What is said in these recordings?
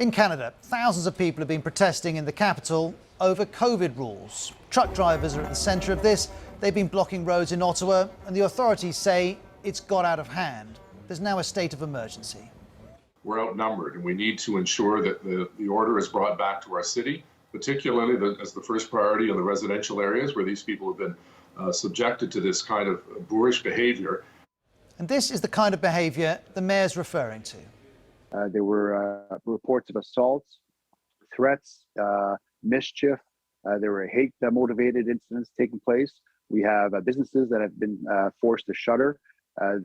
In Canada, thousands of people have been protesting in the capital over COVID rules. Truck drivers are at the centre of this. They've been blocking roads in Ottawa, and the authorities say it's got out of hand. There's now a state of emergency. We're outnumbered, and we need to ensure that the order is brought back to our city, particularly as the first priority in the residential areas where these people have been subjected to this kind of boorish behaviour. And this is the kind of behaviour the mayor's referring to. There were reports of assaults, threats, mischief. There were hate-motivated incidents taking place. We have businesses that have been forced to shutter.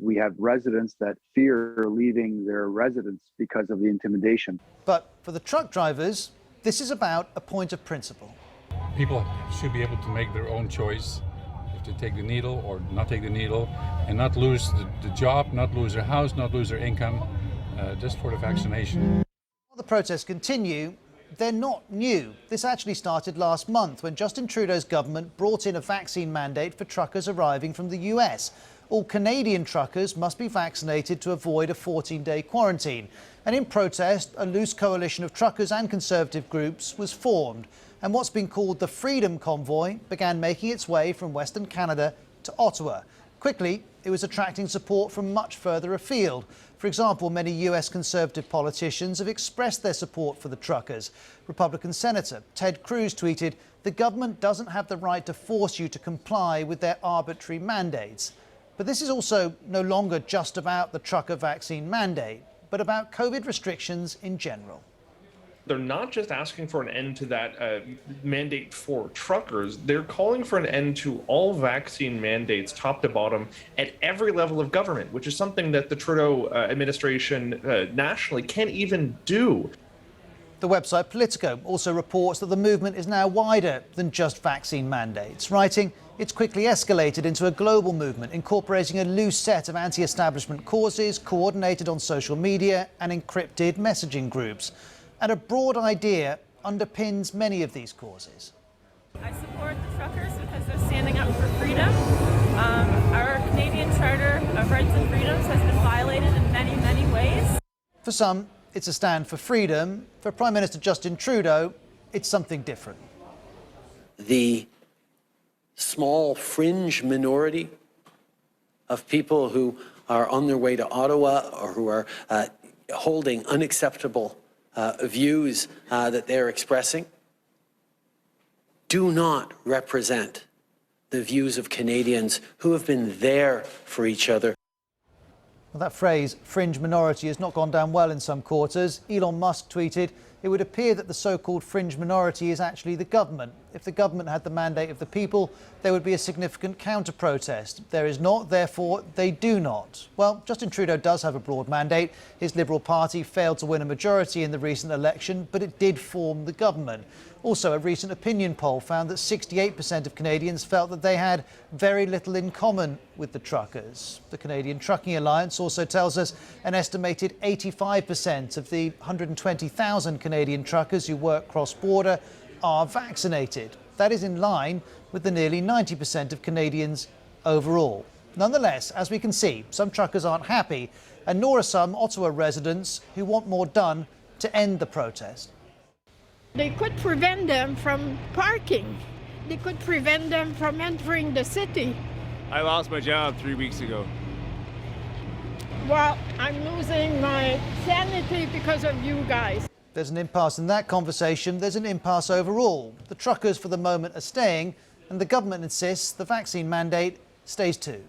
We have residents that fear leaving their residence because of the intimidation. But for the truck drivers, this is about a point of principle. People should be able to make their own choice if to take the needle or not take the needle, and not lose the job, not lose their house, not lose their income, just for the vaccination. While the protests continue, they're not new. This actually started last month when Justin Trudeau's government brought in a vaccine mandate for truckers arriving from the US. All Canadian truckers must be vaccinated to avoid a 14-day quarantine. And in protest, a loose coalition of truckers and Conservative groups was formed. And what's been called the Freedom Convoy began making its way from Western Canada to Ottawa. Quickly, it was attracting support from much further afield. For example, many US Conservative politicians have expressed their support for the truckers. Republican Senator Ted Cruz tweeted, "The government doesn't have the right to force you to comply with their arbitrary mandates." But this is also no longer just about the trucker vaccine mandate, but about COVID restrictions in general. They're not just asking for an end to that mandate for truckers. They're calling for an end to all vaccine mandates, top to bottom, at every level of government, which is something that the Trudeau administration nationally can't even do. The website Politico also reports that the movement is now wider than just vaccine mandates, writing, "It's quickly escalated into a global movement, incorporating a loose set of anti-establishment causes, coordinated on social media and encrypted messaging groups." And a broad idea underpins many of these causes. I support the truckers because they're standing up for freedom. Our Canadian Charter of Rights and Freedoms has been violated in many, many ways. For some, it's a stand for freedom. For Prime Minister Justin Trudeau, it's something different. The small fringe minority of people who are on their way to Ottawa or who are holding unacceptable views that they're expressing do not represent the views of Canadians who have been there for each other. Well, that phrase, fringe minority, has not gone down well in some quarters. Elon Musk tweeted, "It would appear that the so-called fringe minority is actually the government. If the government had the mandate of the people, there would be a significant counter-protest. There is not, therefore they do not." Well, Justin Trudeau does have a broad mandate. His Liberal Party failed to win a majority in the recent election, but it did form the government. Also, a recent opinion poll found that 68% of Canadians felt that they had very little in common with the truckers. The Canadian Trucking Alliance also tells us an estimated 85% of the 120,000 Canadian truckers who work cross-border are vaccinated. That is in line with the nearly 90% of Canadians overall. Nonetheless, as we can see, some truckers aren't happy, and nor are some Ottawa residents who want more done to end the protest. They could prevent them from parking. They could prevent them from entering the city. I lost my job 3 weeks ago. Well, I'm losing my sanity because of you guys. There's an impasse in that conversation. There's an impasse overall. The truckers for the moment are staying, and the government insists the vaccine mandate stays too.